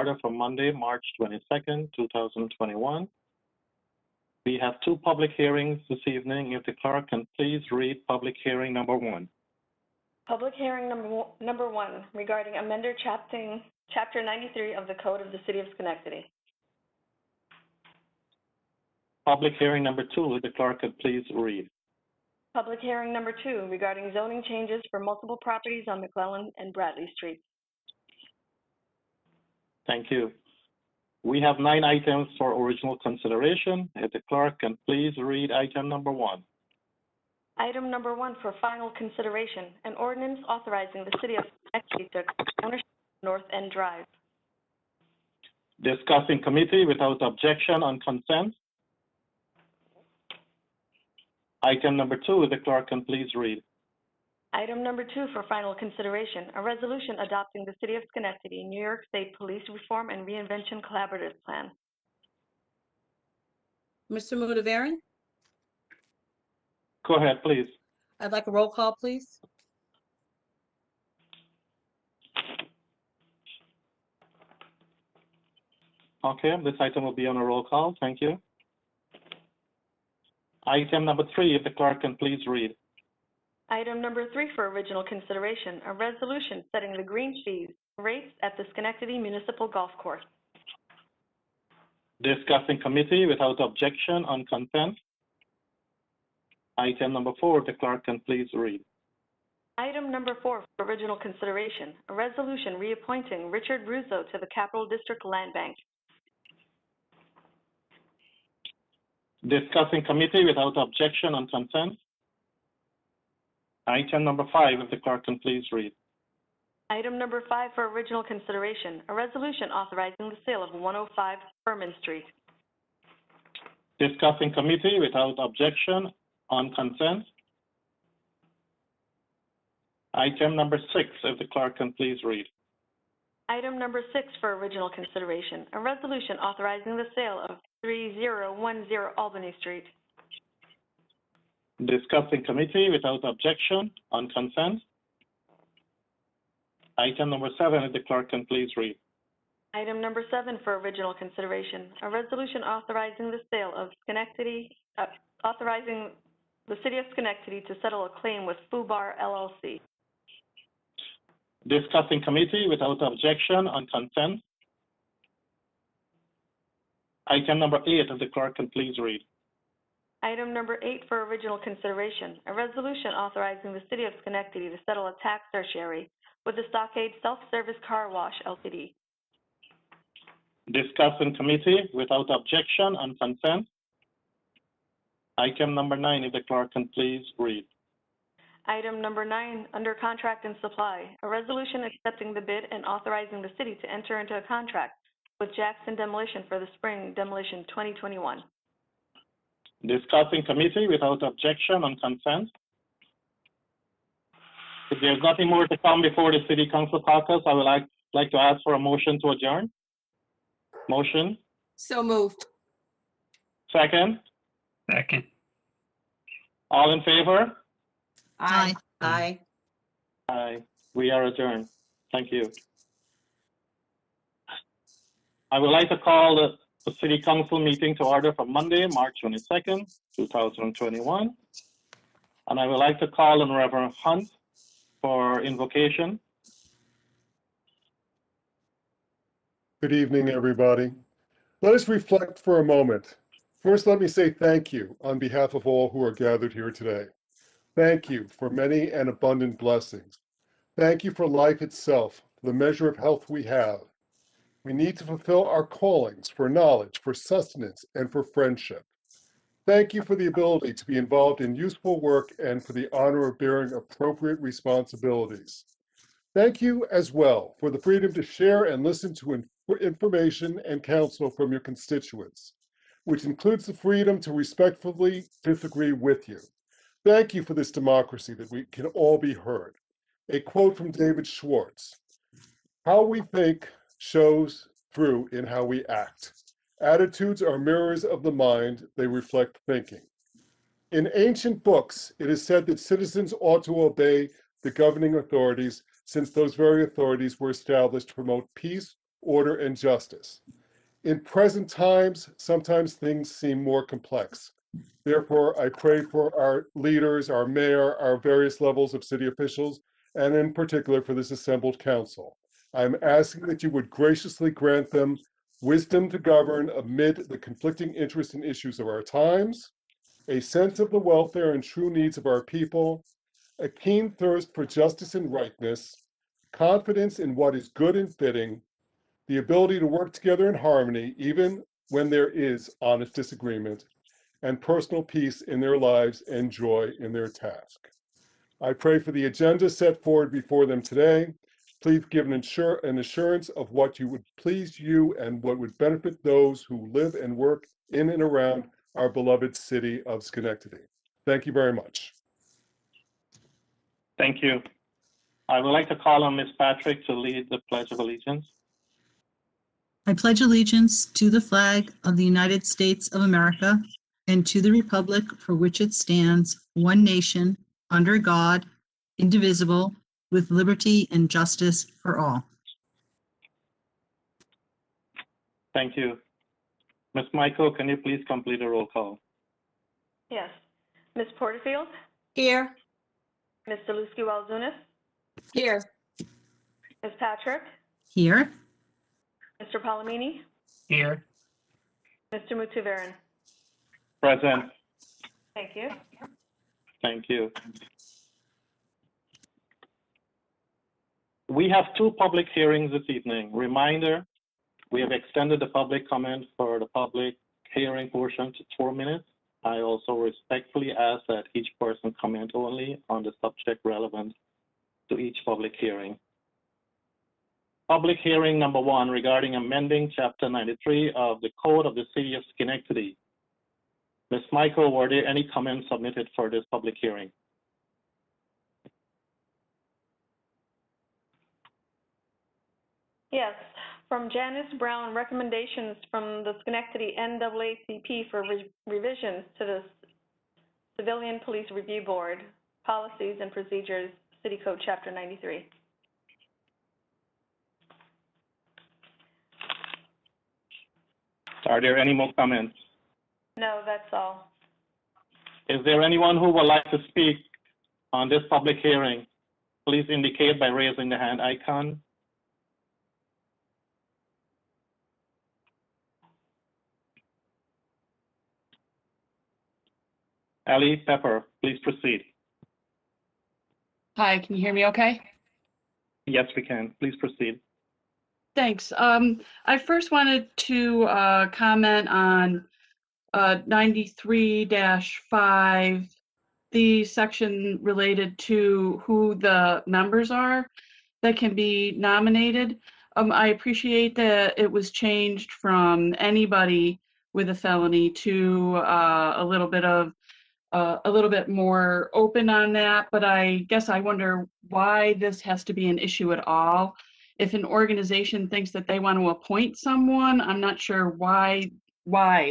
order for Monday, March 22nd, 2021. We have two public hearings this evening. If the clerk can please read public hearing number 1. Public hearing number one regarding amended Chapter 93 of the Code of the City of Schenectady. Public hearing number 2, if the clerk could please read. Public hearing number 2 regarding zoning changes for multiple properties on Mccallen and Bradley Street. Thank you. We have 9 items for original consideration. If the clerk can please read item number 1. Item number 1 for final consideration, an ordinance authorizing the City of Schenectady to accept ownership of North End Drive. Discuss in committee without objection on consent. Item number 2, if the clerk can please read. Item number 2 for final consideration, a resolution adopting the City of Schenectady, New York State Police Reform and Reinvention Collaborative Plan. Mr. Mudavarian? Go ahead, please. I'd like a roll call, please. Okay, this item will be on a roll call. Thank you. Item number 3, if the clerk can please read. Item number 3 for original consideration, a resolution setting the green fees rates at the Schenectady Municipal Golf Course. Discuss in committee without objection on consent. Item number 4, if the clerk can please read. Item number 4 for original consideration, a resolution reappointing Richard Russo to the Capital District Land Bank. Discuss in committee without objection on consent. Item number 5, if the clerk can please read. Item number 5 for original consideration, a resolution authorizing the sale of 105 Furman Street. Discuss in committee without objection on consent. Item number 6, if the clerk can please read. Item number 6 for original consideration, a resolution authorizing the sale of 3010 Albany Street. Discuss in committee without objection on consent. Item number 7, if the clerk can please read. Item number 7 for original consideration, a resolution authorizing the sale of authorizing the City of Schenectady to settle a claim with FUBAR LLC. Discuss in committee without objection on consent. Item number 8, if the clerk can please read. Item number 8 for original consideration, a resolution authorizing the City of Schenectady to settle a tax tertiary with the Stockade Self-Service Car Wash Ltd. Discuss in committee without objection on consent. Item number 9, if the clerk can please read. Item number 9, under contract and supply, a resolution accepting the bid and authorizing the city to enter into a contract with Jackson Demolition for the spring demolition 2021. Discuss in committee without objection on consent. If there's nothing more to come before the City Council caucus, I would like to ask for a motion to adjourn. Motion. So moved. Second. Second. All in favor? Aye. Aye. Aye. We are adjourned. Thank you. I would like to call the City Council meeting to order for Monday, March 22nd, 2021. And I would like to call on Reverend Hunt for invocation. Good evening, everybody. Let us reflect for a moment. First, let me say thank you on behalf of all who are gathered here today. Thank you for many and abundant blessings. Thank you for life itself, for the measure of health we have. We need to fulfill our callings for knowledge, for sustenance, and for friendship. Thank you for the ability to be involved in useful work and for the honor of bearing appropriate responsibilities. Thank you as well for the freedom to share and listen to information and counsel from your constituents, which includes the freedom to respectfully disagree with you. Thank you for this democracy that we can all be heard. A quote from David Schwartz: "How we think shows through in how we act. Attitudes are mirrors of the mind, they reflect thinking." In ancient books, it is said that citizens ought to obey the governing authorities, since those very authorities were established to promote peace, order, and justice. In present times, sometimes things seem more complex. Therefore, I pray for our leaders, our mayor, our various levels of city officials, and in particular for this assembled council. I'm asking that you would graciously grant them wisdom to govern amid the conflicting interests and issues of our times, a sense of the welfare and true needs of our people, a keen thirst for justice and rightness, confidence in what is good and fitting, the ability to work together in harmony, even when there is honest disagreement, and personal peace in their lives and joy in their task. I pray for the agenda set forward before them today. Please give an assurance of what you would please you and what would benefit those who live and work in and around our beloved city of Schenectady. Thank you very much. Thank you. I would like to call on Ms. Patrick to lead the Pledge of Allegiance. I pledge allegiance to the flag of the United States of America and to the republic for which it stands, one nation, under God, indivisible, with liberty and justice for all. Thank you. Ms. Michael, can you please complete a roll call? Yes. Ms. Porterfield? Here. Ms. Zaluski-Walzunas? Here. Ms. Patrick? Here, Mr. Palomini? Here. Mr. Mutavaran? Present. Thank you. Thank you. We have two public hearings this evening. Reminder, we have extended the public comment for the public hearing portion to 4 minutes. I also respectfully ask that each person comment only on the subject relevant to each public hearing. Public hearing number 1 regarding amending Chapter 93 of the Code of the City of Schenectady. Ms. Michael, were there any comments submitted for this public hearing? Yes, from Janice Brown, recommendations from the Schenectady NAACP for revisions to the Civilian Police Review Board, Policies and Procedures, City Code Chapter 93. Are there any more comments? No, that's all. Is there anyone who would like to speak on this public hearing? Please indicate by raising the hand icon. Ali Pepper, please proceed. Hi, can you hear me okay? Yes, we can. Please proceed. Thanks. I first wanted to comment on 93-5, the section related to who the members are that can be nominated. I appreciate that it was changed from anybody with a felony to a little bit more open on that, but I guess I wonder why this has to be an issue at all. If an organization thinks that they want to appoint someone, I'm not sure why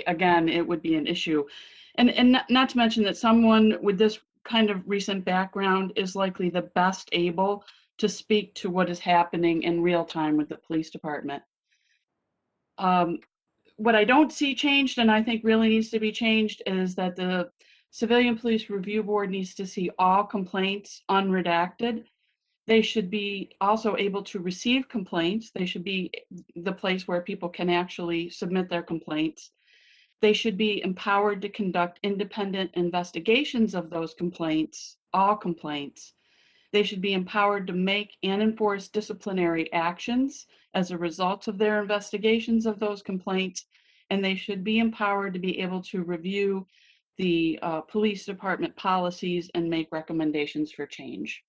again it would be an issue. And not to mention that someone with this kind of recent background is likely the best able to speak to what is happening in real time with the police department. What I don't see changed, and I think really needs to be changed, is that the Civilian Police Review Board needs to see all complaints unredacted. They should be also able to receive complaints. They should be the place where people can actually submit their complaints. They should be empowered to conduct independent investigations of those complaints, all complaints. They should be empowered to make and enforce disciplinary actions as a result of their investigations of those complaints. And they should be empowered to be able to review the police department policies and make recommendations for change.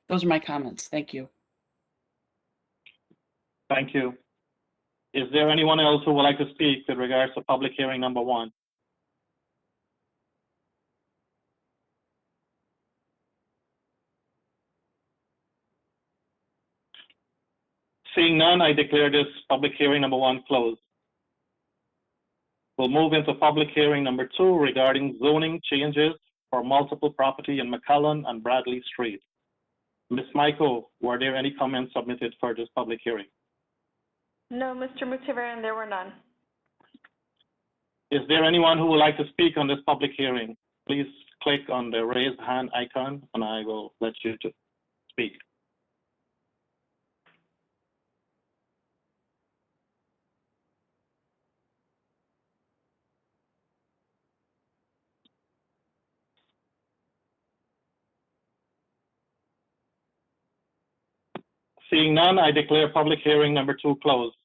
Those are my comments. Thank you. Thank you. Is there anyone else who would like to speak with regards to public hearing number 1? Seeing none, I declare this public hearing number 1 closed. We'll move into public hearing number 2 regarding zoning changes for multiple property in Mccallen and Bradley Street. Ms. Michael, were there any comments submitted for this public hearing? No, Mr. Mutivaran, there were none. Is there anyone who would like to speak on this public hearing? Please click on the raise hand icon and I will let you to speak. Seeing none, I declare public hearing number 2 closed.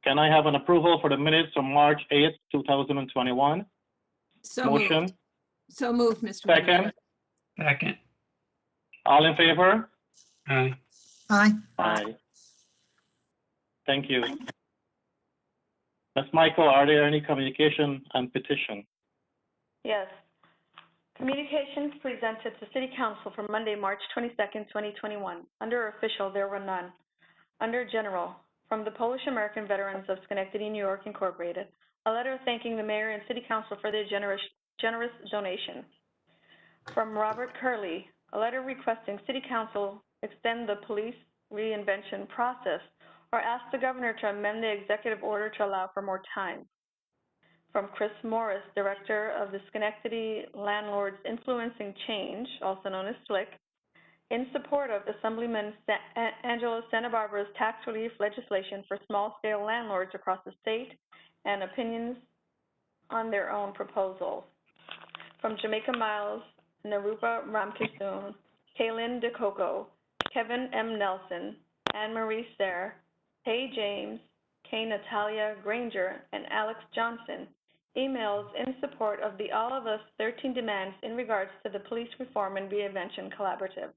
Can I have an approval for the minutes from March 8th, 2021? So moved. Motion, So moved, Mr. Mayor. second. Second. All in favor? Aye. Aye. Aye. Thank you. Ms. Michael, are there any communication and petition? Yes. Communications presented to City Council for Monday, March 22nd, 2021. Under official, there were none. Under general, from the Polish American Veterans of Schenectady, New York, Incorporated, a letter thanking the mayor and City Council for their generous donation. From Robert Curley, a letter requesting City Council extend the police reinvention process or ask the governor to amend the executive order to allow for more time. From Chris Morris, Director of the Schenectady Landlords Influencing Change, also known as SLIC, in support of Assemblyman Angelo Santa Barbara's tax relief legislation for small-scale landlords across the state and opinions on their own proposals. From Jamaica Miles, Narupa Ramkisoon, Kaylin DeCoco, Kevin M. Nelson, Anne-Marie Sayre, Hay James, Kay Natalia Granger, and Alex Johnson, emails in support of the All of Us 13 demands in regards to the Police Reform and Reinvention Collaborative.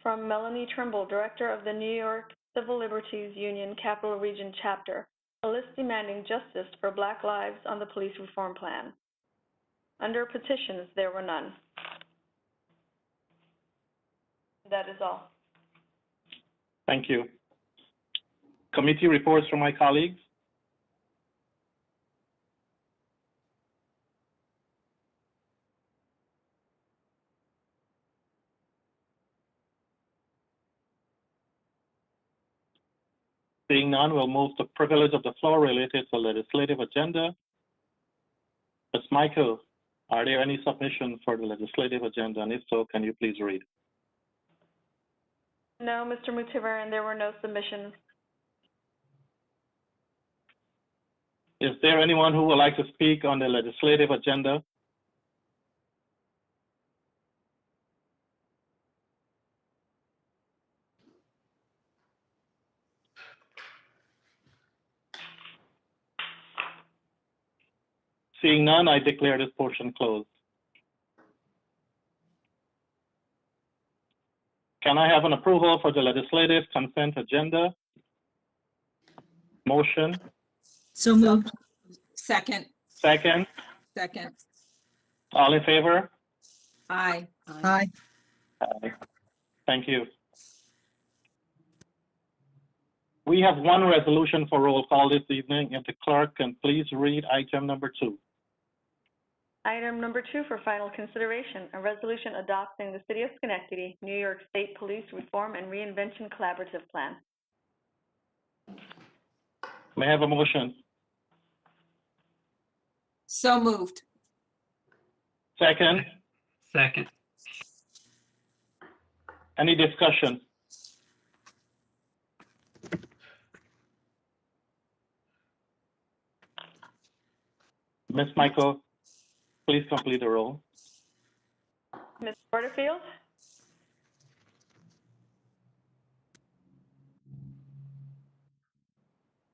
From Melanie Trimble, Director of the New York Civil Liberties Union Capital Region Chapter, a list demanding justice for Black lives on the police reform plan. Under petitions, there were none. That is all. Thank you. Committee reports from my colleagues. Seeing none, we'll move to privilege of the floor related to legislative agenda. Ms. Michael, are there any submissions for the legislative agenda? And if so, can you please read? No, Mr. Mutivaran, there were no submissions. Is there anyone who would like to speak on the legislative agenda? Seeing none, I declare this portion closed. Can I have an approval for the legislative consent agenda? Motion, So moved. Second. second. Second. All in favor? Aye. Aye. Aye. Thank you. We have one resolution for roll call this evening. If the clerk can please read item number 2. Item number 2 for final consideration, a resolution adopting the City of Schenectady, New York State Police Reform and Reinvention Collaborative Plan. May I have a motion? So moved. Second. Second. Any discussion? Ms. Michael, please complete the roll. Ms. Porterfield?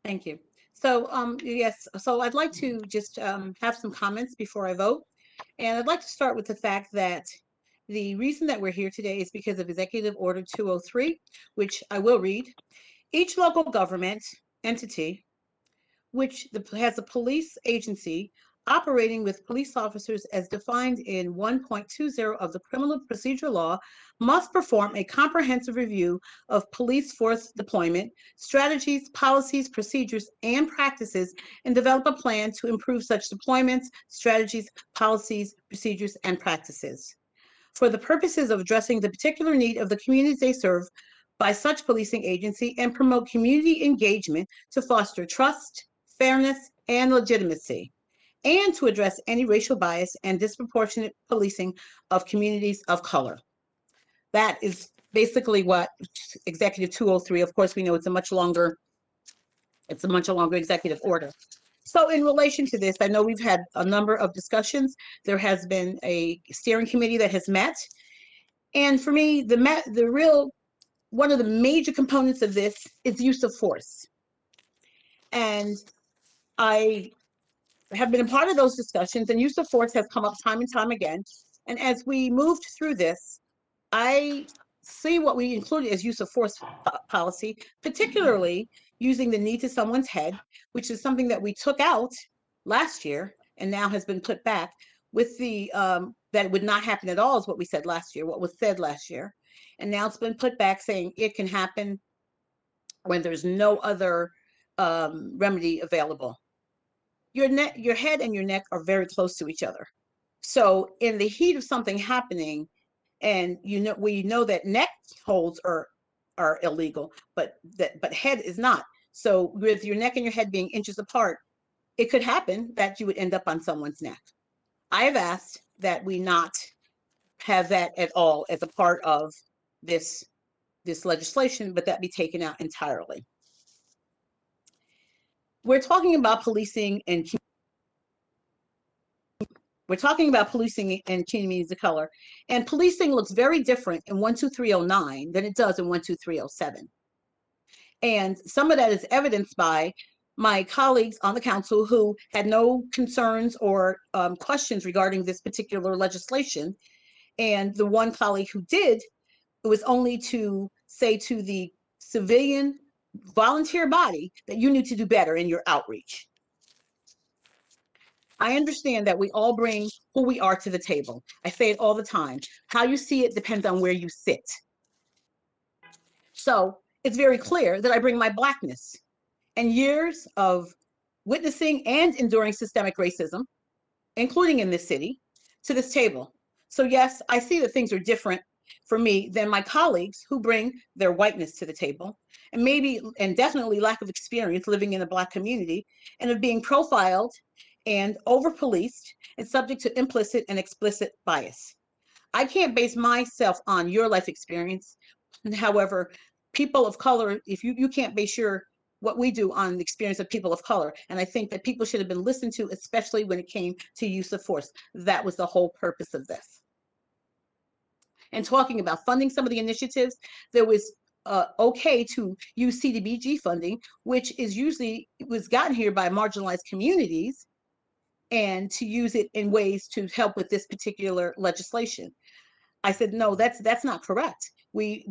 Thank you. So, yes, so I'd like to just have some comments before I vote. And I'd like to start with the fact that the reason that we're here today is because of Executive Order 203, which I will read. Each local government entity which has a police agency operating with police officers as defined in 1.20 of the Criminal Procedure Law must perform a comprehensive review of police force deployment, strategies, policies, procedures, and practices, and develop a plan to improve such deployments, strategies, policies, procedures, and practices. For the purposes of addressing the particular need of the communities they serve, by such policing agency and promote community engagement to foster trust, fairness, and legitimacy, and to address any racial bias and disproportionate policing of communities of color. That is basically what Executive 203, of course, we know it's a much longer executive order. So in relation to this, I know we've had a number of discussions. There has been a steering committee that has met. And for me, one of the major components of this is use of force. And I have been a part of those discussions, and use of force has come up time and time again. And as we moved through this, I see what we included as use of force policy, particularly using the knee to someone's head, which is something that we took out last year and now has been put back with the, that it would not happen at all is what we said last year, what was said last year. And now it's been put back saying it can happen when there's no other remedy available. Your head and your neck are very close to each other. So in the heat of something happening, and we know that neck holds are illegal, but head is not. So with your neck and your head being inches apart, it could happen that you would end up on someone's neck. I have asked that we not have that at all as a part of this legislation, but that be taken out entirely. We're talking about policing and communities of color, and policing looks very different in 12309 than it does in 12307. And some of that is evidenced by my colleagues on the council who had no concerns or questions regarding this particular legislation. And the one colleague who did, it was only to say to the civilian volunteer body that you need to do better in your outreach. I understand that we all bring who we are to the table. I say it all the time. How you see it depends on where you sit. So it's very clear that I bring my Blackness and years of witnessing and enduring systemic racism, including in this city, to this table. So yes, I see that things are different for me than my colleagues who bring their whiteness to the table, and definitely lack of experience living in a Black community and of being profiled and over-policed and subject to implicit and explicit bias. I can't base myself on your life experience. However, people of color, if you can't base what we do on the experience of people of color. And I think that people should have been listened to, especially when it came to use of force. That was the whole purpose of this. And talking about funding some of the initiatives, there was okay to use CDBG funding, which was gotten here by marginalized communities, and to use it in ways to help with this particular legislation. I said, no, that's not correct. We're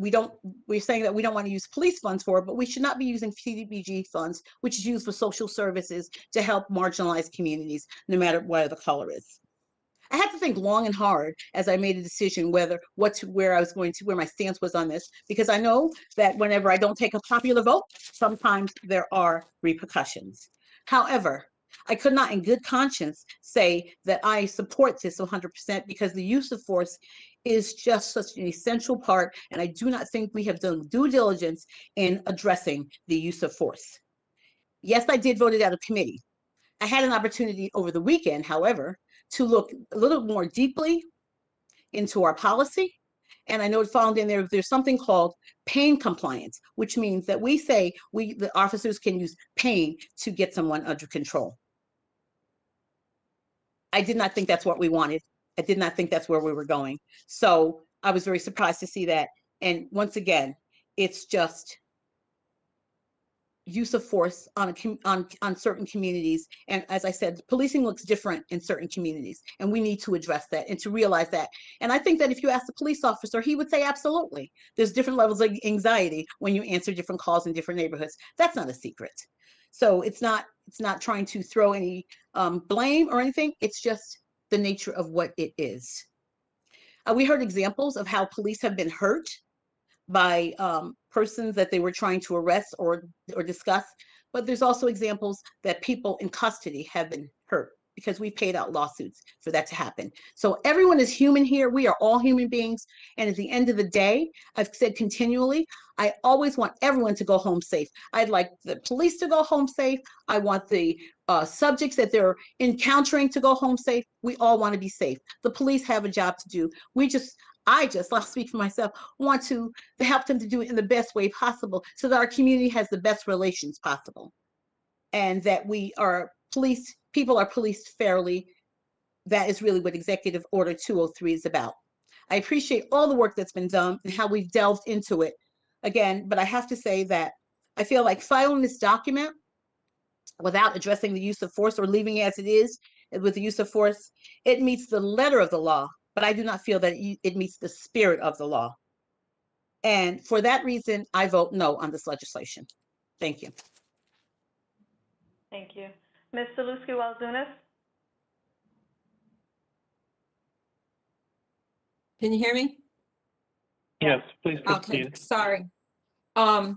saying that we don't want to use police funds for it, but we should not be using CDBG funds, which is used for social services to help marginalized communities, no matter what the color is. I had to think long and hard as I made a decision where my stance was on this, because I know that whenever I don't take a popular vote, sometimes there are repercussions. However, I could not in good conscience say that I support this 100%, because the use of force is just such an essential part, and I do not think we have done due diligence in addressing the use of force. Yes, I did vote it out of committee. I had an opportunity over the weekend, however, to look a little more deeply into our policy. And I know it found in there's something called pain compliance, which means that we say the officers can use pain to get someone under control. I did not think that's what we wanted. I did not think that's where we were going. So I was very surprised to see that. And once again, it's just use of force on certain communities. And as I said, policing looks different in certain communities, and we need to address that and to realize that. And I think that if you ask a police officer, he would say, absolutely. There's different levels of anxiety when you answer different calls in different neighborhoods. That's not a secret. So it's not trying to throw any blame or anything. It's just the nature of what it is. We heard examples of how police have been hurt by persons that they were trying to arrest or discuss, but there's also examples that people in custody have been hurt because we paid out lawsuits for that to happen. So everyone is human here. We are all human beings. And at the end of the day, I've said continually, I always want everyone to go home safe. I'd like the police to go home safe. I want the subjects that they're encountering to go home safe. We all want to be safe. The police have a job to do. I'll speak for myself, want to help them to do it in the best way possible so that our community has the best relations possible. And that people are policed fairly. That is really what Executive Order 203 is about. I appreciate all the work that's been done and how we've delved into it again, but I have to say that I feel like filing this document without addressing the use of force or leaving it as it is with the use of force, it meets the letter of the law, but I do not feel that it meets the spirit of the law. And for that reason, I vote no on this legislation. Thank you. Thank you. Ms. Zaluski-Walzunas? Can you hear me? Yes, please Okay, proceed. sorry. I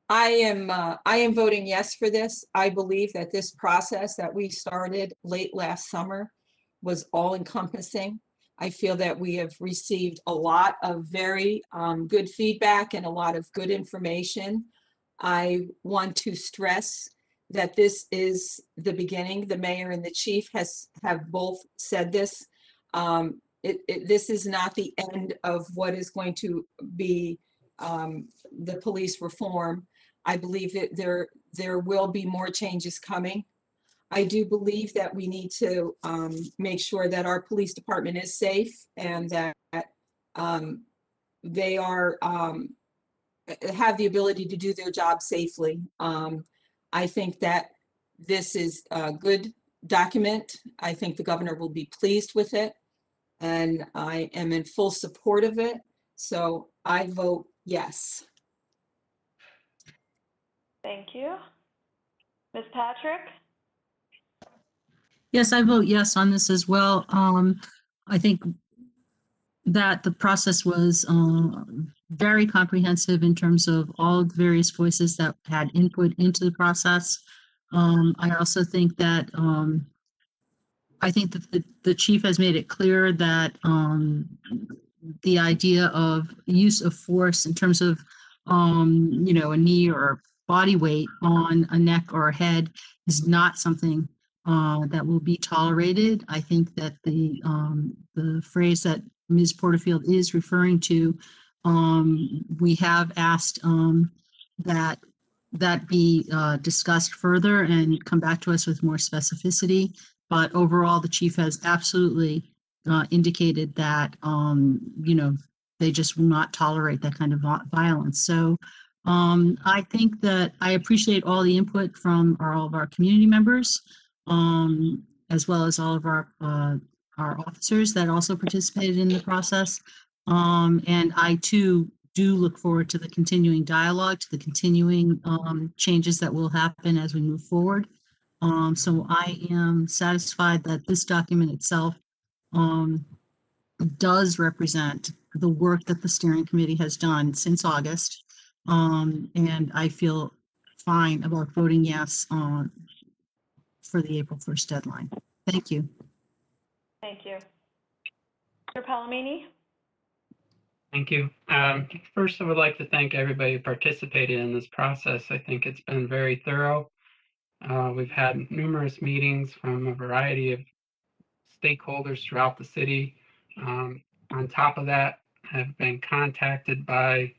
am voting yes for this. I believe that this process that we started late last summer was all encompassing. I feel that we have received a lot of very good feedback and a lot of good information. I want to stress that this is the beginning. The mayor and the chief have both said this. This is not the end of what is going to be the police reform. I believe that there will be more changes coming. I do believe that we need to make sure that our police department is safe and that they are have the ability to do their job safely. I think that this is a good document. I think the governor will be pleased with it, and I am in full support of it. So I vote yes. Thank you. Ms. Patrick? Yes, I vote yes on this as well. I think that the process was very comprehensive in terms of all the various voices that had input into the process. I also think that the chief has made it clear that the idea of use of force in terms of a knee or body weight on a neck or a head is not something that will be tolerated. I think that the phrase that Ms. Porterfield is referring to, we have asked that be discussed further and come back to us with more specificity. But overall, the chief has absolutely indicated that they just will not tolerate that kind of violence. So I think that I appreciate all the input from all of our community members, as well as all of our officers that also participated in the process. And I too do look forward to the continuing dialogue, to the continuing changes that will happen as we move forward. So I am satisfied that this document itself does represent the work that the steering committee has done since August. And I feel fine about voting yes for the April 1st deadline. Thank you. Thank you. Mr. Palomini? Thank you. First, I would like to thank everybody who participated in this process. I think it's been very thorough. We've had numerous meetings from a variety of stakeholders throughout the city. On top of that, I've been contacted by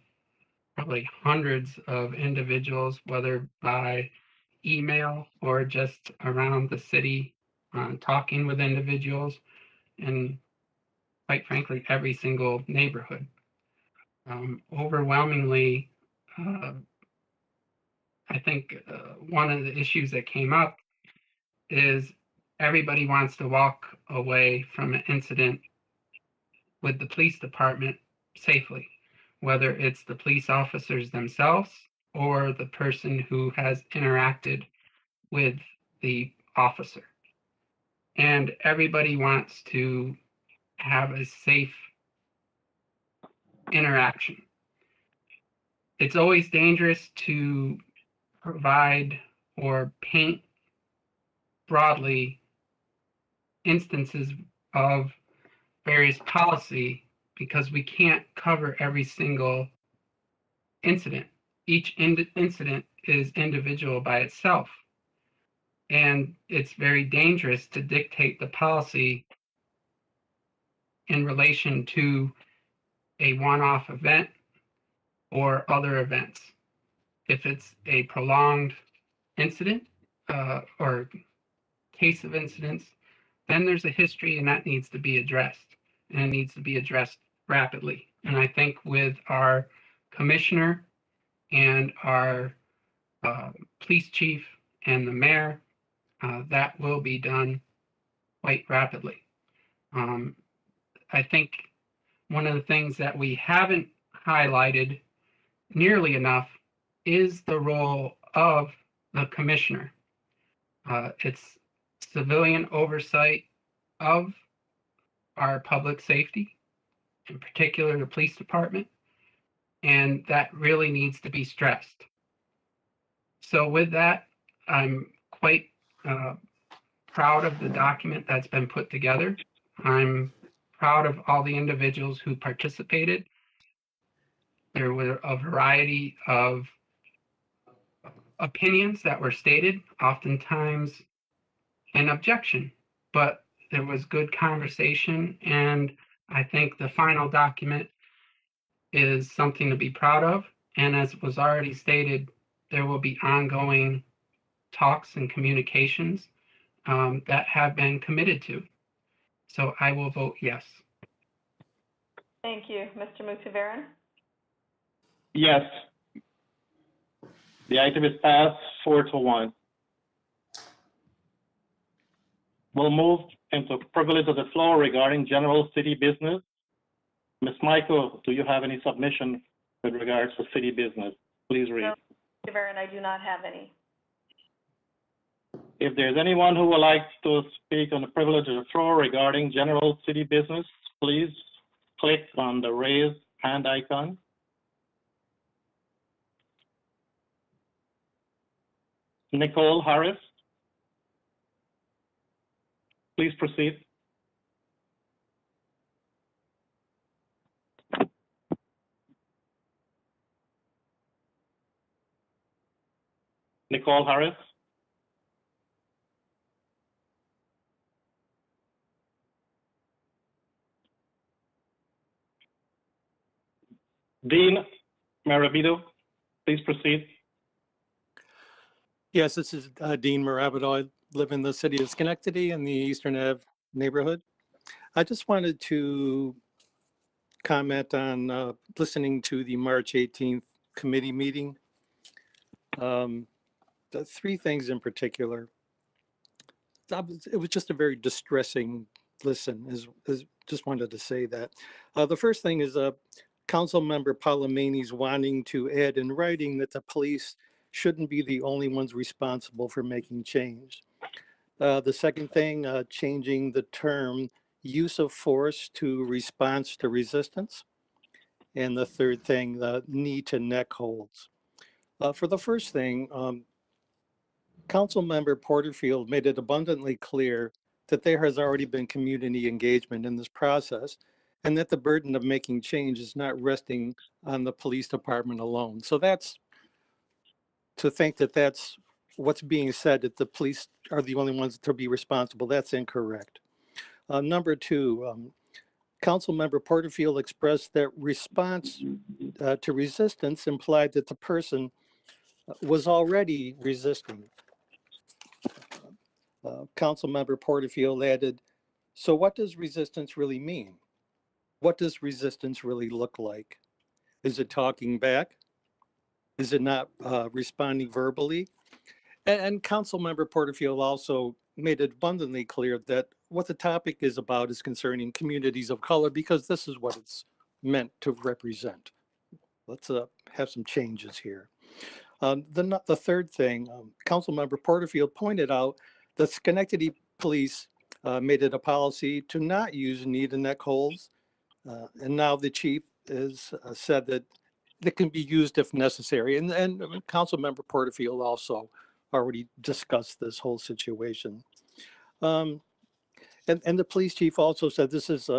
probably hundreds of individuals, whether by email or just around the city, talking with individuals in, quite frankly, every single neighborhood. Overwhelmingly, I think one of the issues that came up is everybody wants to walk away from an incident with the police department safely, whether it's the police officers themselves or the person who has interacted with the officer. And everybody wants to have a safe interaction. It's always dangerous to provide or paint broadly instances of various policy because we can't cover every single incident. Each incident is individual by itself. And it's very dangerous to dictate the policy in relation to a one-off event or other events. If it's a prolonged incident or case of incidents, then there's a history and that needs to be addressed, and it needs to be addressed rapidly. And I think with our commissioner and our police chief and the mayor, that will be done quite rapidly. I think one of the things that we haven't highlighted nearly enough is the role of the commissioner. It's civilian oversight of our public safety, in particular the police department, and that really needs to be stressed. So with that, I'm quite proud of the document that's been put together. I'm proud of all the individuals who participated. There were a variety of opinions that were stated, oftentimes an objection, but there was good conversation, and I think the final document is something to be proud of. And as was already stated, there will be ongoing talks and communications that have been committed to. So I will vote yes. Thank you. Mr. Mutaveran? Yes. The item is passed 4-1. We'll move into privilege of the floor regarding general city business. Ms. Michael, do you have any submission with regards to city business? Please read. No, Mr. Mutaveran, I do not have any. If there's anyone who would like to speak on the privilege of the floor regarding general city business, please click on the raise hand icon. Nicole Harris, please proceed. Nicole Harris. Dean Marabito, please proceed. Yes, this is Dean Marabito. I live in the city of Schenectady in the Eastern Ave neighborhood. I just wanted to comment on listening to the March 18th committee meeting. The three things in particular. It was just a very distressing listen, just wanted to say that. The first thing is Council Member Palamani's wanting to add in writing that the police shouldn't be the only ones responsible for making change. The second thing, changing the term use of force to response to resistance. And the third thing, the knee to neck holds. For the first thing, Councilmember Porterfield made it abundantly clear that there has already been community engagement in this process and that the burden of making change is not resting on the police department alone. So that's to think that that's what's being said, that the police are the only ones to be responsible. That's incorrect. Number two, Councilmember Porterfield expressed that response to resistance implied that the person was already resisting. Councilmember Porterfield added, so what does resistance really mean? What does resistance really look like? Is it talking back? Is it not responding verbally? And Councilmember Porterfield also made it abundantly clear that what the topic is about is concerning communities of color, because this is what it's meant to represent. Let's have some changes here. The third thing, Councilmember Porterfield pointed out that Schenectady Police made it a policy to not use knee to neck holds. And now the chief has said that it can be used if necessary. And Councilmember Porterfield also already discussed this whole situation. And the police chief also said this is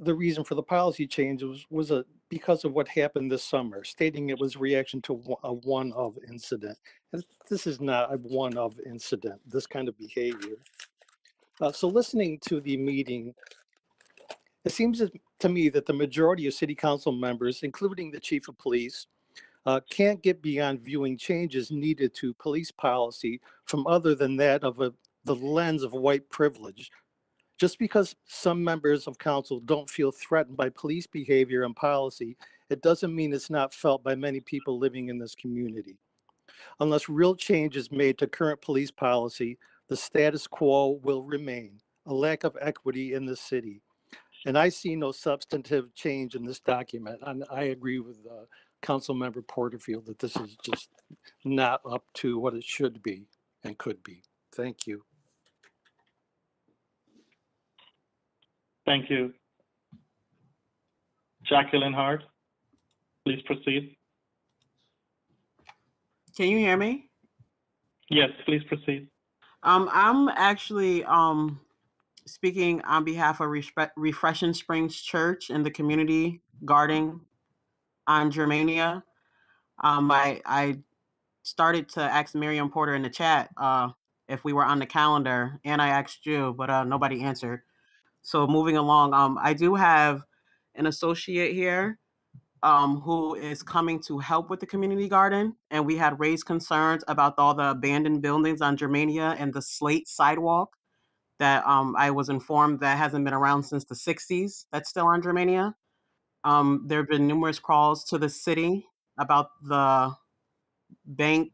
the reason for the policy change was because of what happened this summer, stating it was reaction to a one-of incident. And this is not a one-of incident, this kind of behavior. So listening to the meeting, it seems to me that the majority of city council members, including the chief of police, can't get beyond viewing changes needed to police policy from other than that of the lens of white privilege. Just because some members of council don't feel threatened by police behavior and policy, it doesn't mean it's not felt by many people living in this community. Unless real change is made to current police policy, the status quo will remain, a lack of equity in the city. And I see no substantive change in this document. And I agree with Councilmember Porterfield that this is just not up to what it should be and could be. Thank you. Thank you. Jacqueline Hart, please proceed. Can you hear me? Yes, please proceed. I'm actually speaking on behalf of Refreshing Springs Church and the community garden on Germania. I started to ask Miriam Porter in the chat if we were on the calendar, and I asked you, but nobody answered. So moving along, I do have an associate here who is coming to help with the community garden. And we had raised concerns about all the abandoned buildings on Germania and the slate sidewalk that I was informed that hasn't been around since the 60s. That's still on Germania. There have been numerous calls to the city about the bank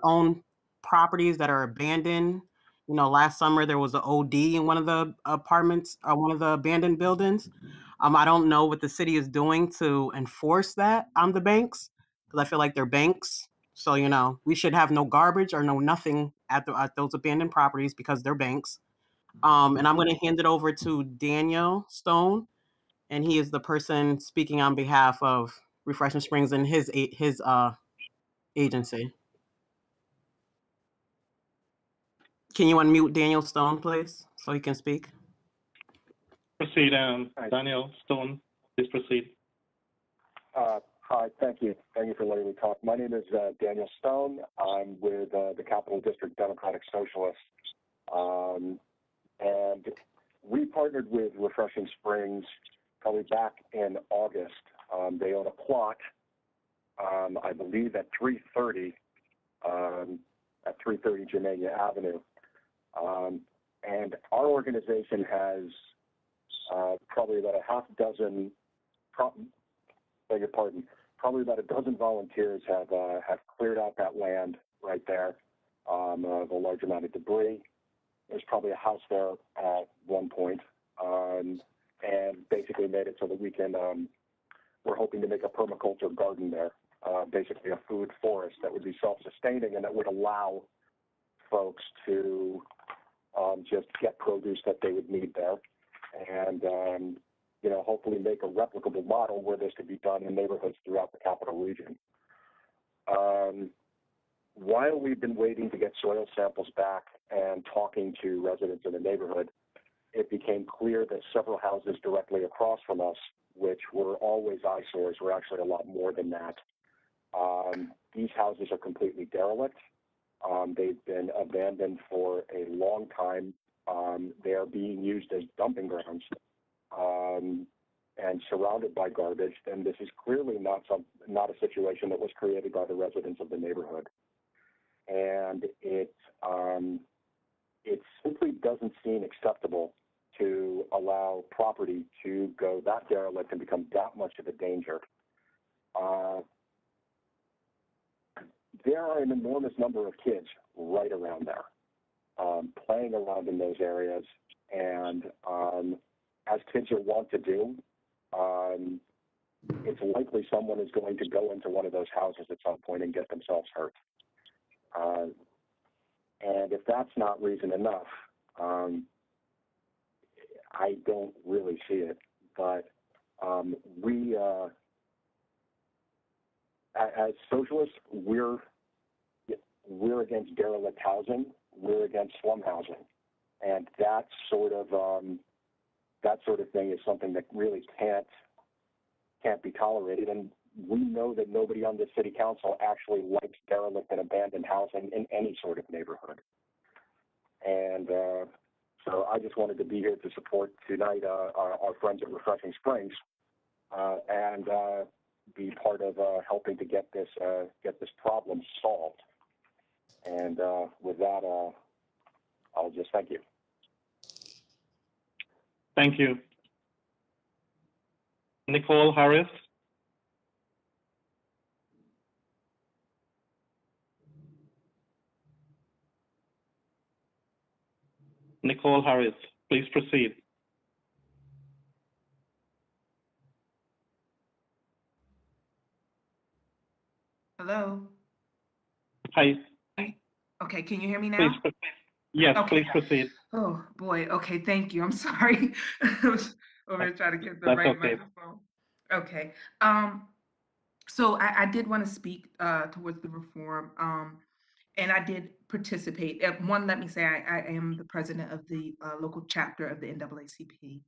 owned properties that are abandoned. You know, last summer there was an OD in one of the apartments, one of the abandoned buildings. I don't know what the city is doing to enforce that on the banks because I feel like they're banks. So, you know, we should have no garbage or no nothing at those abandoned properties because they're banks. And I'm going to hand it over to Daniel Stone, and he is the person speaking on behalf of Refreshing Springs and his agency. Can you unmute Daniel Stone, please, so he can speak? Proceed, Daniel Stone, please proceed. Hi, thank you. Thank you for letting me talk. My name is Daniel Stone. I'm with the Capital District Democratic Socialists. And we partnered with Refreshing Springs probably back in August. They own a plot, I believe at 330 Germania Avenue. And our organization has probably about a half dozen, beg your pardon, probably about a dozen volunteers have cleared out that land right there, of a large amount of debris. There's probably a house there at one point, and basically made it so that we can, we're hoping to make a permaculture garden there, basically a food forest that would be self-sustaining and that would allow folks to just get produce that they would need there, and you know, hopefully make a replicable model where this could be done in neighborhoods throughout the capital region. While we've been waiting to get soil samples back and talking to residents in the neighborhood, it became clear that several houses directly across from us, which were always eyesores, were actually a lot more than that. These houses are completely derelict. They've been abandoned for a long time. They are being used as dumping grounds and surrounded by garbage. And this is clearly not a situation that was created by the residents of the neighborhood. And it simply doesn't seem acceptable to allow property to go that derelict and become that much of a danger. There are an enormous number of kids right around there, playing around in those areas, and as kids are wont to do, it's likely someone is going to go into one of those houses at some point and get themselves hurt. And if that's not reason enough, I don't really see it. But we, as socialists, we're against derelict housing. We're against slum housing, and that sort of that sort of thing is something that really can't be tolerated. And we know that nobody on the city council actually likes derelict and abandoned housing in any sort of neighborhood. And so I just wanted to be here to support tonight our friends at Refreshing Springs and be part of helping to get this problem solved. And with that, I'll just thank you. Thank you. Nicole Harris. Nicole Harris, please proceed. Hello. Hi. Okay, can you hear me now? Please proceed. Yes, Okay. please proceed. Oh boy. Okay, thank you. I'm sorry. I was over here trying to get the That's right okay. microphone. Okay. So I did want to speak towards the reform. And I did participate. One, let me say I am the president of the local chapter of the NAACP.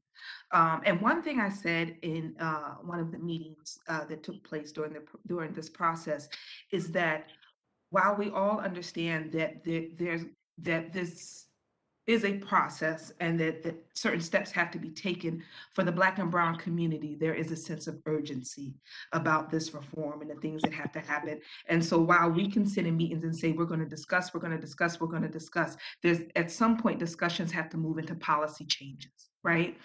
And one thing I said in one of the meetings that took place during this process is that while we all understand that this is a process and that certain steps have to be taken for the Black and Brown community, there is a sense of urgency about this reform and the things that have to happen. And so while we can sit in meetings and say, we're going to discuss, there's at some point discussions have to move into policy changes, right?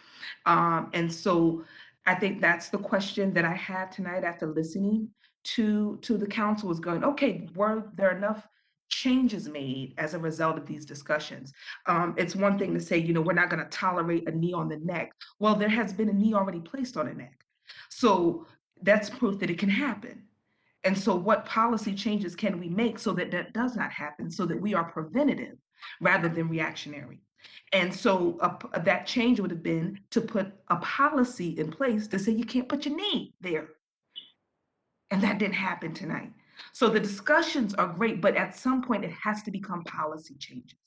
And so I think that's the question that I had tonight after listening to the council, was going, okay, were there enough changes made as a result of these discussions? It's one thing to say, we're not going to tolerate a knee on the neck. Well, there has been a knee already placed on the neck. So that's proof that it can happen. And so what policy changes can we make so that that does not happen, so that we are preventative rather than reactionary? And so that change would have been to put a policy in place to say you can't put your knee there. And that didn't happen tonight. So the discussions are great, but at some point it has to become policy changes.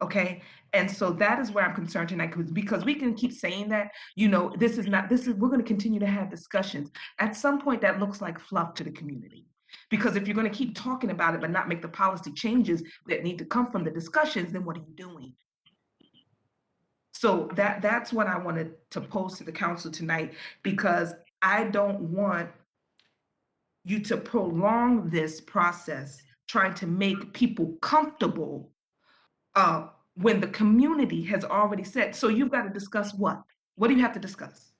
Okay. And so that is where I'm concerned tonight, because we can keep saying that, we're going to continue to have discussions. At some point that looks like fluff to the community, because if you're going to keep talking about it, but not make the policy changes that need to come from the discussions, then what are you doing? So that's what I wanted to pose to the council tonight, because I don't want you to prolong this process trying to make people comfortable when the community has already said. So you've got to discuss what? What do you have to discuss?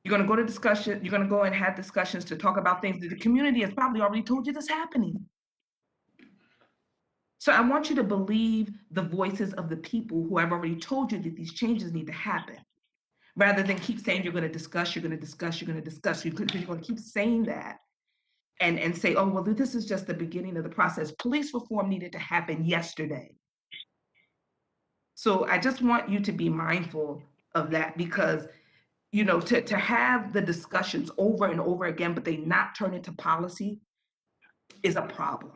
You're going to go to discussion. You're going to go and have discussions to talk about things that the community has probably already told you that's happening. So I want you to believe the voices of the people who have already told you that these changes need to happen, rather than keep saying you're going to discuss, because you're going to keep saying that and say, oh, well, this is just the beginning of the process. Police reform needed to happen yesterday. So I just want you to be mindful of that, because, to have the discussions over and over again, but they not turn into policy is a problem.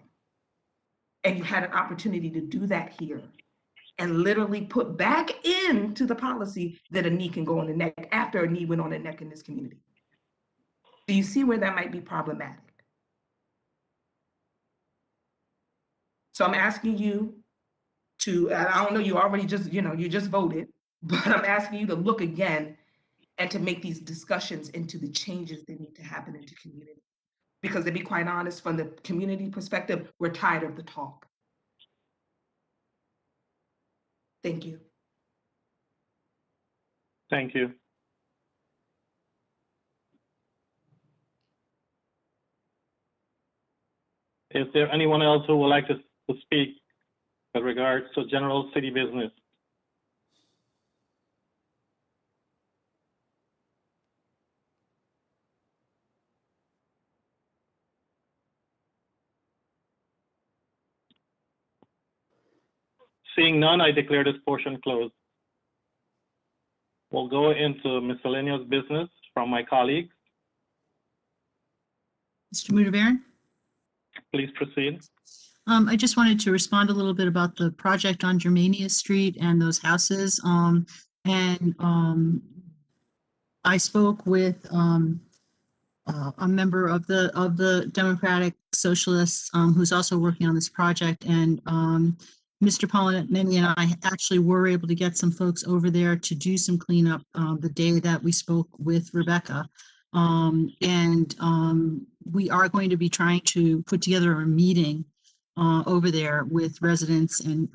And you had an opportunity to do that here and literally put back into the policy that a knee can go on the neck after a knee went on the neck in this community. Do you see where that might be problematic? So I'm asking you to, I don't know, you already just, you just voted, but I'm asking you to look again and to make these discussions into the changes that need to happen into community. Because to be quite honest, from the community perspective, we're tired of the talk. Thank you. Thank you. Is there anyone else who would like to speak with regards to general city business? Seeing none, I declare this portion closed. We'll go into miscellaneous business from my colleagues. Mr. Mudabaran? Please proceed. I just wanted to respond a little bit about the project on Germania Street and those houses. And And I spoke with a member of the Democratic Socialists who's also working on this project, and Mr. Pollinelli and I actually were able to get some folks over there to do some cleanup the day that we spoke with Rebecca. We are going to be trying to put together a meeting over there with residents and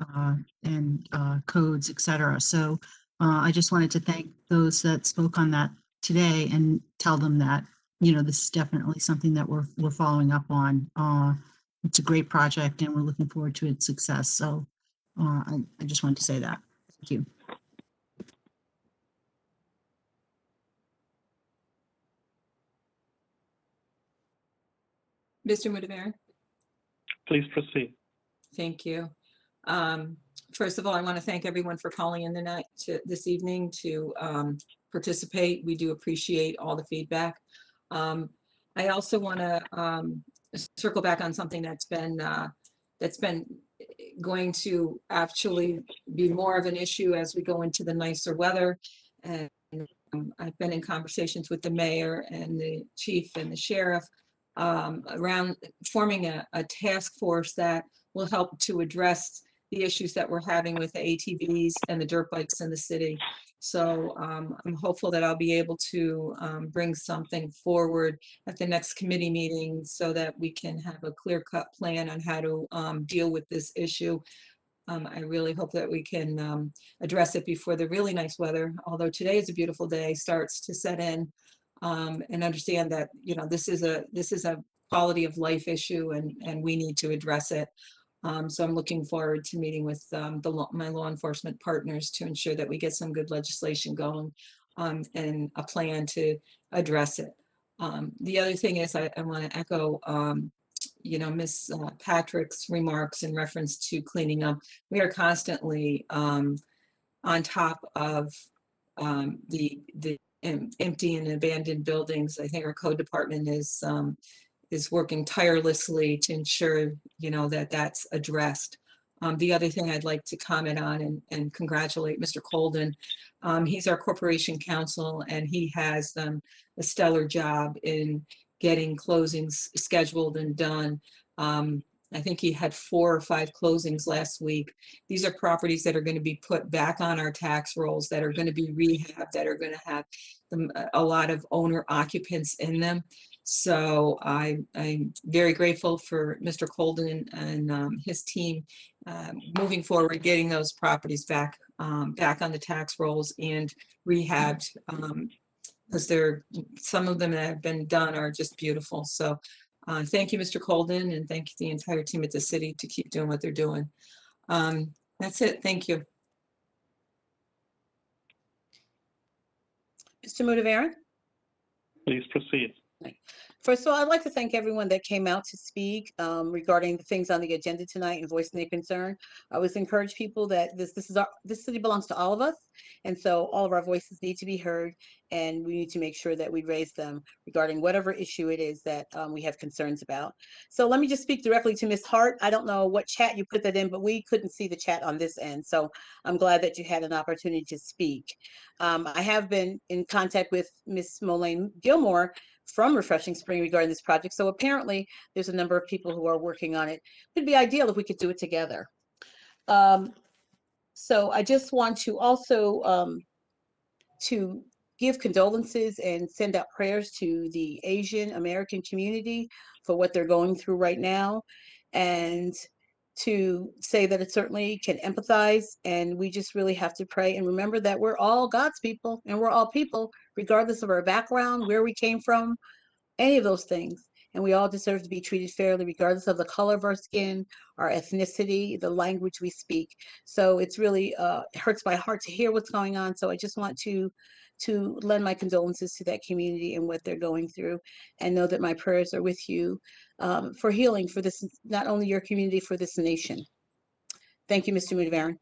codes, et cetera. So I just wanted to thank those that spoke on that today and tell them that, you know, this is definitely something that we're following up on. It's a great project and we're looking forward to its success. So I just wanted to say that. Thank you. Mr. Mudavari? Please proceed. Thank you. First of all, I want to thank everyone for calling in this evening to participate. We do appreciate all the feedback. I also want to circle back on something that's been going to actually be more of an issue as we go into the nicer weather. And I've been in conversations with the mayor and the chief and the sheriff around forming a task force that will help to address the issues that we're having with the ATVs and the dirt bikes in the city. So I'm hopeful that I'll be able to bring something forward at the next committee meeting so that we can have a clear-cut plan on how to deal with this issue. I really hope that we can address it before the really nice weather, although today is a beautiful day, starts to set in, and understand that, you know, this is a quality of life issue and we need to address it. So I'm looking forward to meeting with my law enforcement partners to ensure that we get some good legislation going and a plan to address it. The other thing is I want to echo you know, Ms. Patrick's remarks in reference to cleaning up. We are constantly on top of the empty and abandoned buildings. I think our code department is working tirelessly to ensure, you know, that that's addressed. The other thing I'd like to comment on and congratulate Mr. Colden. He's our corporation counsel and he has done a stellar job in getting closings scheduled and done. I think he had 4 or 5 closings last week. These are properties that are going to be put back on our tax rolls, that are going to be rehabbed, that are going to have a lot of owner occupants in them. So I'm very grateful for Mr. Colden and his team moving forward, getting those properties back on the tax rolls and rehabbed, because some of them that have been done are just beautiful. So thank you, Mr. Colden, and thank you the entire team at the city to keep doing what they're doing. That's it. Thank you. Mr. Mudavari? Please proceed. First of all, I'd like to thank everyone that came out to speak regarding the things on the agenda tonight and voicing their concern. I always encourage people that this city belongs to all of us, and so all of our voices need to be heard, and we need to make sure that we raise them regarding whatever issue it is that we have concerns about. So let me just speak directly to Ms. Hart. I don't know what chat you put that in, but we couldn't see the chat on this end, so I'm glad that you had an opportunity to speak. I have been in contact with Ms. Molaine Gilmore from Refreshing Spring regarding this project. So apparently there's a number of people who are working on it. It'd be ideal if we could do it together. So I just want to also to give condolences and send out prayers to the Asian American community for what they're going through right now, and to say that it certainly can empathize, and we just really have to pray and remember that we're all God's people and we're all people regardless of our background, where we came from, any of those things. And we all deserve to be treated fairly regardless of the color of our skin, our ethnicity, the language we speak. So it's really it hurts my heart to hear what's going on. So I just want to lend my condolences to that community and what they're going through, and know that my prayers are with you for healing for this, not only your community, for this nation. Thank you, Mr. Mudavari.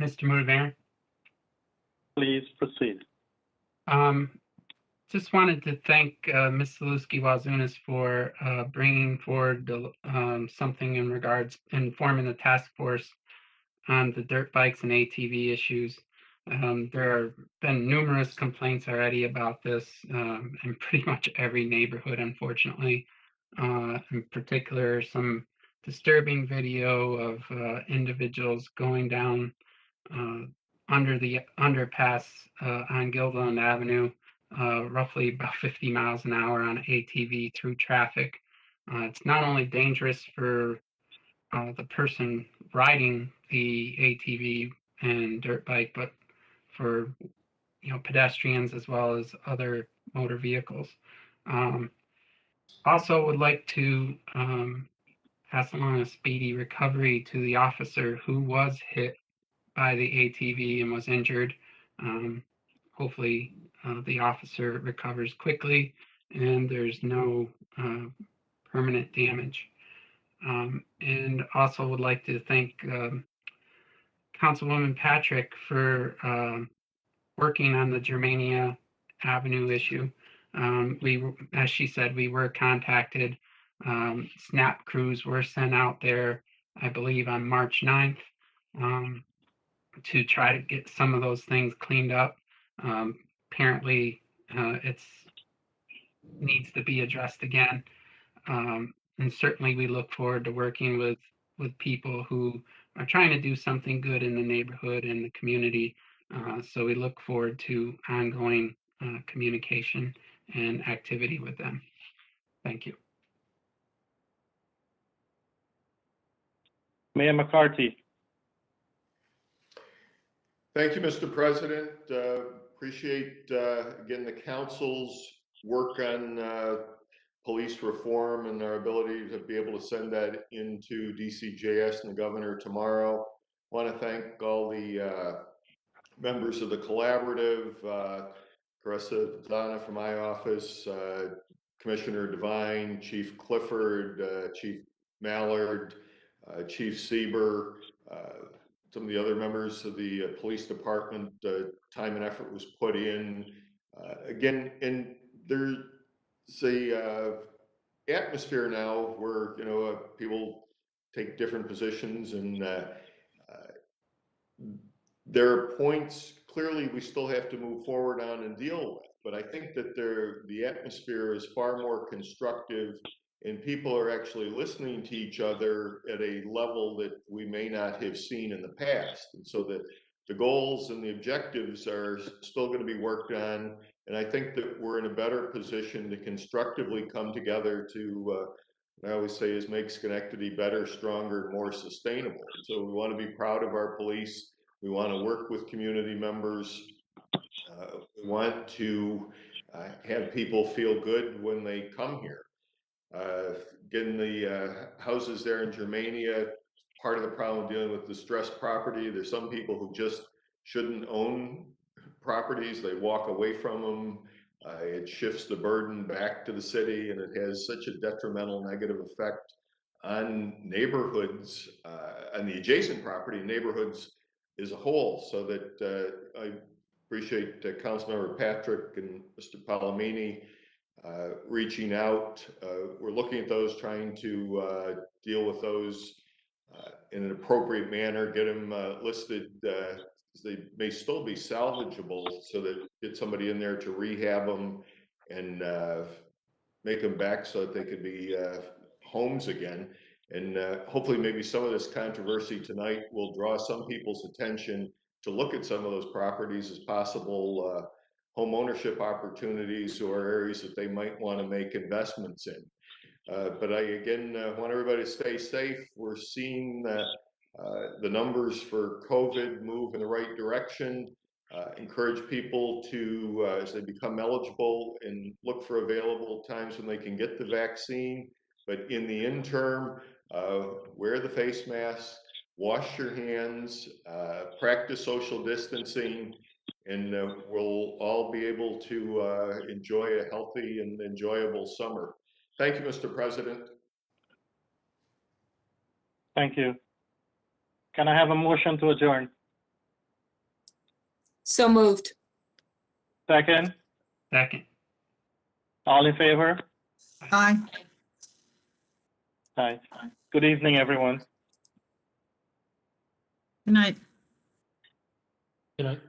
Mr. Mudavari? Please proceed. just wanted to thank Ms. Saluski-Wazunas for bringing forward something in regards and forming the task force on the dirt bikes and ATV issues. There have been numerous complaints already about this in pretty much every neighborhood, unfortunately. In particular, some disturbing video of individuals going down under the underpass on Gilliland Avenue, roughly about 50 miles an hour on ATV through traffic. It's not only dangerous for the person riding the ATV and dirt bike, but for pedestrians as well as other motor vehicles. Also would like to pass along a speedy recovery to the officer who was hit by the ATV and was injured. Hopefully the officer recovers quickly and there's no permanent damage. And also would like to thank Councilwoman Patrick for working on the Germania Avenue issue. As she said, we were contacted. SNAP crews were sent out there, I believe, on March 9th to try to get some of those things cleaned up. Apparently, it needs to be addressed again. And certainly we look forward to working with people who are trying to do something good in the neighborhood and the community. So we look forward to ongoing communication and activity with them. Thank you. Mayor McCarthy. Thank you, Mr. President. Appreciate, again, the council's work on police reform and our ability to be able to send that into DCJS and the governor tomorrow. I want to thank all the members of the collaborative, Carissa Donna from my office, Commissioner Devine, Chief Clifford, Chief Mallard, Chief Sieber, some of the other members of the police department. Time and effort was put in. Again, and there's a atmosphere now where people take different positions, and there are points clearly we still have to move forward on and deal with. But I think that the atmosphere is far more constructive, and people are actually listening to each other at a level that we may not have seen in the past. And so the goals and the objectives are still going to be worked on. And I think that we're in a better position to constructively come together to, what I always say is make Schenectady better, stronger, more sustainable. So we want to be proud of our police. We want to work with community members. We want to have people feel good when they come here. Getting the houses there in Germania, part of the problem dealing with distressed property. There's some people who just shouldn't own properties. They walk away from them. It shifts the burden back to the city, and it has such a detrimental negative effect on neighborhoods, on the adjacent property, neighborhoods as a whole. So that I appreciate Councilmember Patrick and Mr. Palomini reaching out. We're looking at those, trying to deal with those in an appropriate manner, get them listed. They may still be salvageable, so that get somebody in there to rehab them and make them back so that they could be homes again. And hopefully maybe some of this controversy tonight will draw some people's attention to look at some of those properties as possible home ownership opportunities or areas that they might want to make investments in. But I, again, want everybody to stay safe. We're seeing the numbers for COVID move in the right direction. Encourage people to, as they become eligible, and look for available times when they can get the vaccine. But in the interim, wear the face mask, wash your hands, practice social distancing, and we'll all be able to enjoy a healthy and enjoyable summer. Thank you, Mr. President. Thank you. Can I have a motion to adjourn? So moved. Second? Second. All in favor? Aye. Aye. Good evening, everyone. Good night. Good night.